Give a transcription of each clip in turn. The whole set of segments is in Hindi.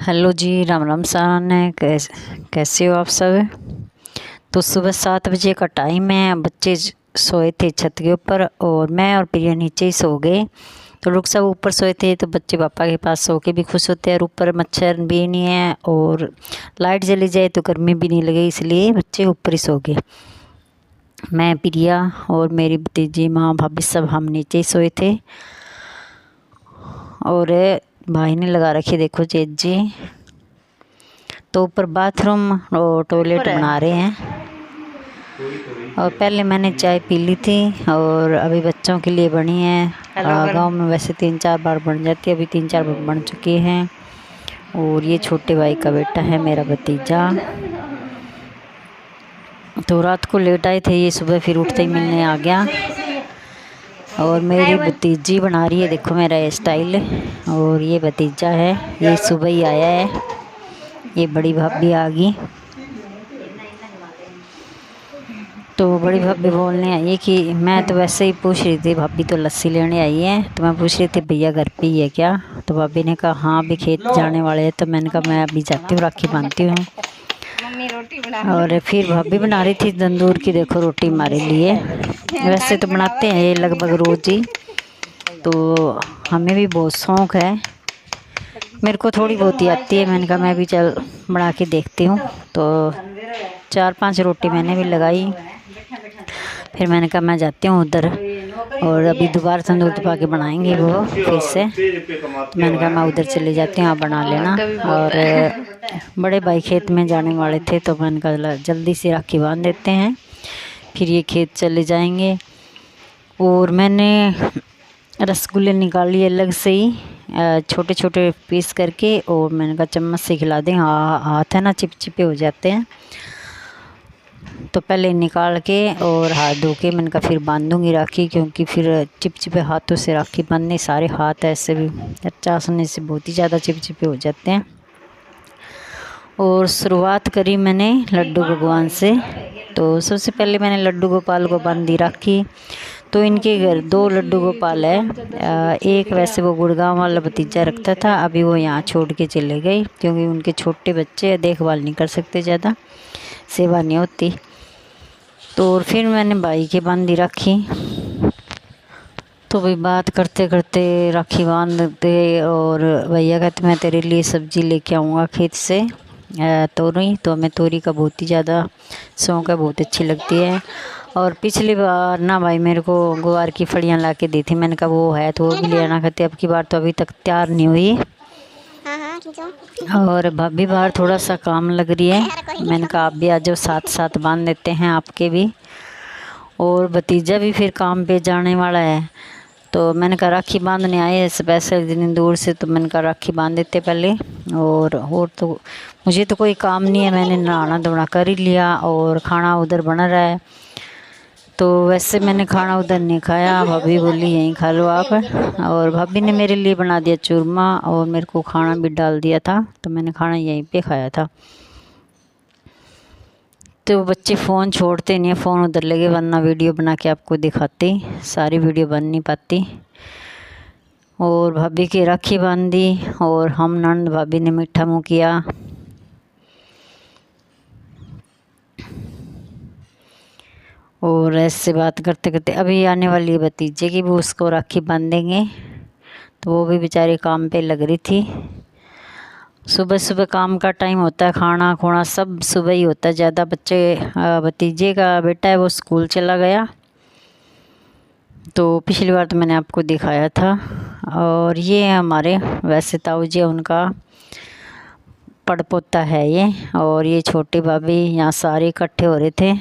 हेलो जी, राम राम सान है। कैसे हो आप सब। तो सुबह 7 बजे का टाइम है। बच्चे सोए थे छत के ऊपर और मैं और प्रिया नीचे ही सो गए। तो लोग सब ऊपर सोए थे तो बच्चे पापा के पास सो के भी खुश होते हैं और ऊपर मच्छर भी नहीं है और लाइट चली जाए तो गर्मी भी नहीं लगे, इसलिए बच्चे ऊपर ही सो गए। मैं, प्रिया और मेरी भतीजी, माँ, भाभी सब हम नीचे ही सोए थे। और भाई ने लगा रखी देखो जेज जी, तो ऊपर बाथरूम और टॉयलेट बना रहे हैं। और पहले मैंने चाय पी ली थी और अभी बच्चों के लिए बनी है। गांव में वैसे 3-4 बार बन जाती है, अभी 3-4 बार बन चुकी हैं। और ये छोटे भाई का बेटा है, मेरा भतीजा। तो रात को लेट आए थे, ये सुबह फिर उठते ही मिलने आ गया। और मेरी भतीजी बना रही है देखो मेरा ये स्टाइल। और ये भतीजा है, ये सुबह ही आया है। ये बड़ी भाभी आ गई। तो बड़ी भाभी बोलने आई है कि मैं तो वैसे ही पूछ रही थी, भाभी तो लस्सी लेने आई है, तो मैं पूछ रही थी भैया घर पे ही है क्या। तो भाभी ने कहा हाँ अभी खेत जाने वाले हैं। तो मैंने कहा मैं अभी जाती हूँ, राखी बांधती हूँ। और फिर भाभी बना रही थी तंदूर की देखो रोटी हमारे लिए। वैसे तो बनाते हैं ये लगभग रोज़ ही, तो हमें भी बहुत शौक़ है। मेरे को थोड़ी बहुत ही आती है। मैंने कहा मैं भी चल बना के देखती हूँ। तो 4-5 रोटी मैंने भी लगाई। फिर मैंने कहा मैं जाती हूँ उधर, और अभी दोबारा तंदूर दबा के बनाएंगे वो फिर से। तो मैंने कहा मैं उधर चली जाती हूँ, आप बना लेना। और बड़े भाई खेत में जाने वाले थे तो मैंने कहा जल्दी से राखी बांध देते हैं, फिर ये खेत चले जाएंगे। और मैंने रसगुल्ले निकाली अलग से ही छोटे छोटे पीस करके, और मैंने कहा चम्मच से खिला दें, हाथ है ना चिपचिपे हो जाते हैं। तो पहले निकाल के और हाथ धो के मैंने कहा फिर बांधूंगी राखी, क्योंकि फिर चिपचिपे हाथों से राखी बांधने सारे हाथ ऐसे भी चासने से बहुत ही ज़्यादा चिपचिपे हो जाते हैं। और शुरुआत करी मैंने लड्डू भगवान से। तो सबसे पहले मैंने लड्डू गोपाल को बांधी राखी। तो इनके घर 2 लड्डू गोपाल है। एक वैसे वो गुड़गांव वाला भतीजा रखता था, अभी वो यहाँ छोड़ के चले गए क्योंकि उनके छोटे बच्चे देखभाल नहीं कर सकते, ज़्यादा सेवा नहीं होती। तो फिर मैंने भाई के बांधी राखी। तो भाई बात करते करते राखी बांधते, और भैया कहते मैं तेरे लिए सब्ज़ी लेके आऊँगा खेत से, तोरी। तो हमें तोरी का बहुत ही ज़्यादा शौक़ है, बहुत अच्छी लगती है। और पिछली बार ना भाई मेरे को गुआर की फड़ियाँ ला के दी थी, मैंने कहा वो है तो वो भी ले आना कहते। अब की बार तो अभी तक तैयार नहीं हुई। और भाभी बाहर थोड़ा सा काम लग रही है, मैंने कहा आप भी आ जाओ, साथ साथ बांध देते हैं आपके भी। और भतीजा भी फिर काम पे जाने वाला है, तो मैंने कहा राखी बांधने आए हैं स्पेशल इतनी दूर से, तो मैंने कहा राखी बांध देते पहले। और तो मुझे तो कोई काम नहीं है, मैंने नहाना धोना कर ही लिया और खाना उधर बना रहा है। तो वैसे मैंने खाना उधर नहीं खाया, भाभी बोली यहीं खा लो आप। और भाभी ने मेरे लिए बना दिया चूरमा और मेरे को खाना भी डाल दिया था, तो मैंने खाना यहीं पे खाया था। तो बच्चे फ़ोन छोड़ते नहीं है, फ़ोन उधर लगे, वरना वीडियो बना के आपको दिखाती, सारी वीडियो बन नहीं पाती। और भाभी की राखी बांधी और हम नंद भाभी ने मीठा मुँह किया। और ऐसे बात करते करते अभी आने वाली भतीजे की भी उसको राखी बांधेंगे, तो वो भी बेचारी काम पे लग रही थी। सुबह सुबह काम का टाइम होता है, खाना खोना सब सुबह ही होता है ज़्यादा। बच्चे भतीजे का बेटा है वो स्कूल चला गया, तो पिछली बार तो मैंने आपको दिखाया था। और ये हमारे वैसे ताऊ जी उनका पड़पोता है ये। और ये छोटी भाभी, यहाँ सारे इकट्ठे हो रहे थे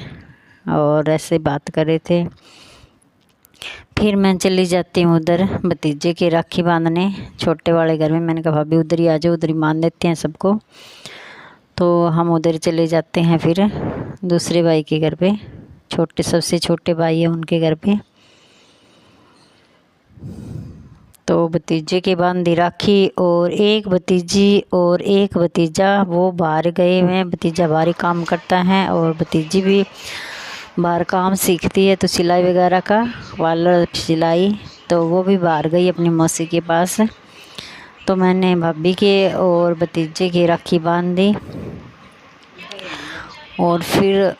और ऐसे बात कर रहे थे। फिर मैं चली जाती हूँ उधर भतीजे की राखी बांधने, छोटे वाले घर में। मैंने कहा भाभी उधर ही आ जाओ, उधर ही बांध देते हैं सबको। तो हम उधर चले जाते हैं फिर दूसरे भाई के घर पे, छोटे सबसे छोटे भाई है उनके घर पे। तो भतीजे के बांधी राखी, और एक भतीजी और एक भतीजा वो बाहर गए हुए हैं। भतीजा बाहर काम करता है और भतीजी भी बाहर काम सीखती है, तो सिलाई वगैरह का, पार्लर सिलाई। तो वो भी बाहर गई अपनी मौसी के पास। तो मैंने भाभी के और भतीजे की राखी बांध दी और फिर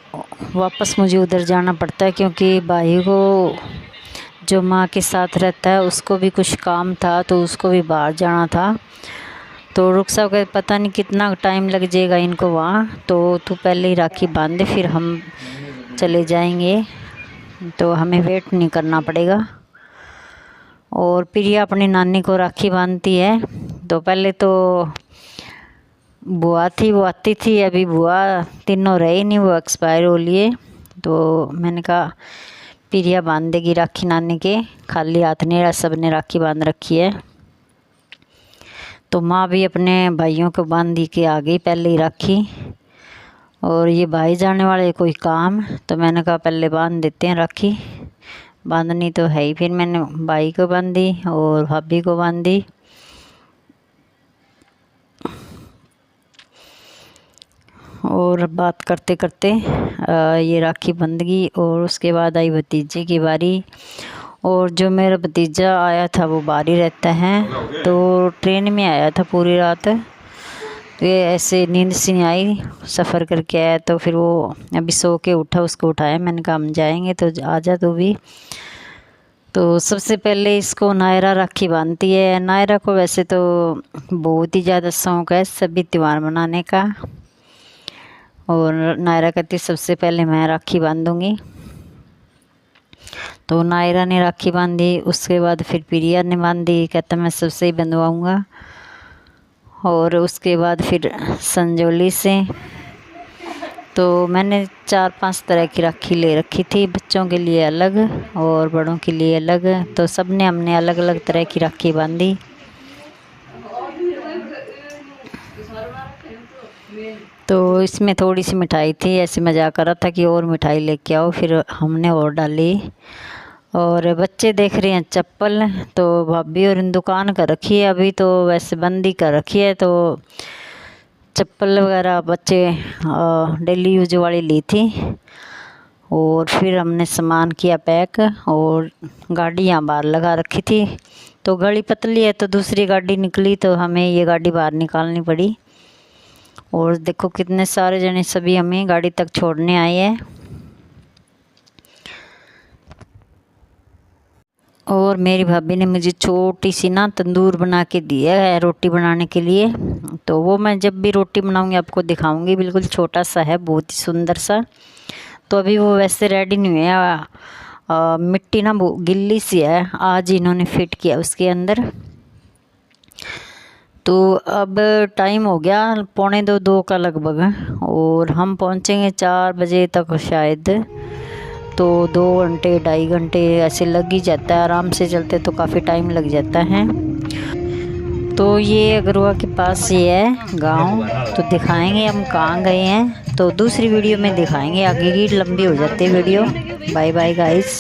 वापस मुझे उधर जाना पड़ता है, क्योंकि भाई को जो माँ के साथ रहता है उसको भी कुछ काम था, तो उसको भी बाहर जाना था। तो रुखसा का पता नहीं कितना टाइम लग जाएगा इनको वहाँ, तो तू पहले ही राखी बांध दे, फिर हम चले जाएंगे, तो हमें वेट नहीं करना पड़ेगा। और प्रिया अपनी नानी को राखी बांधती है। तो पहले तो बुआ थी, वो आती थी, अभी बुआ तीनों रही नहीं, वो एक्सपायर हो लिए। तो मैंने कहा प्रिया बांध देगी राखी नानी के, खाली हाथ नहीं रहा, सब ने राखी बांध रखी है। तो माँ भी अपने भाइयों को बांध दी के आ गई पहले ही राखी। और ये भाई जाने वाले कोई काम, तो मैंने कहा पहले बांध देते हैं राखी, बांधनी तो है ही। फिर मैंने भाई को बांधी और भाभी को बांधी। और बात करते करते ये राखी बंध गई। और उसके बाद आई भतीजे की बारी। और जो मेरा भतीजा आया था वो बाहर ही रहता है, तो ट्रेन में आया था पूरी रात। तो ये ऐसे नींद से नहीं आई, सफ़र करके आया। तो फिर वो अभी सो के उठा, उसको उठाया, मैंने कहा हम जाएंगे तो आजा तू भी। तो सबसे पहले इसको नायरा राखी बांधती है। नायरा को वैसे तो बहुत ही ज़्यादा शौक़ है सभी त्यौहार मनाने का। और नायरा कहती सबसे पहले मैं राखी बांधूंगी। तो नायरा ने राखी बांधी, उसके बाद फिर प्रिया ने बांधी, कहता मैं सबसे ही बंधवाऊँगा। और उसके बाद फिर संजोली से। तो मैंने 4-5 तरह की राखी ले रखी थी, बच्चों के लिए अलग और बड़ों के लिए अलग। तो सब ने हमने अलग अलग तरह की राखी बांधी। तो इसमें थोड़ी सी मिठाई थी, ऐसे मजाक कर रहा था कि और मिठाई लेके आओ, फिर हमने और डाली। और बच्चे देख रहे हैं चप्पल, तो भाभी और इन दुकान कर रखी है, अभी तो वैसे बंद ही कर रखी है। तो चप्पल वगैरह बच्चे डेली यूज वाली ली थी। और फिर हमने सामान किया पैक, और गाड़ी यहाँ बाहर लगा रखी थी। तो गली पतली है, तो दूसरी गाड़ी निकली, तो हमें ये गाड़ी बाहर निकालनी पड़ी। और देखो कितने सारे जने सभी हमें गाड़ी तक छोड़ने आए हैं। और मेरी भाभी ने मुझे छोटी सी ना तंदूर बना के दिया है रोटी बनाने के लिए। तो वो मैं जब भी रोटी बनाऊंगी आपको दिखाऊंगी, बिल्कुल छोटा सा है, बहुत ही सुंदर सा। तो अभी वो वैसे रेडी नहीं हुआ, मिट्टी ना वो गिल्ली सी है, आज इन्होंने फिट किया उसके अंदर। तो अब टाइम हो गया 1:45-2 का लगभग, और हम पहुंचेंगे 4 बजे तक शायद। तो 2 घंटे 2.5 घंटे ऐसे लग ही जाता है, आराम से चलते तो काफ़ी टाइम लग जाता है। तो ये अगरवा के पास ये है गांव, तो दिखाएंगे हम कहाँ गए हैं, तो दूसरी वीडियो में दिखाएंगे, आगे की लंबी हो जाती है वीडियो। Bye bye guys.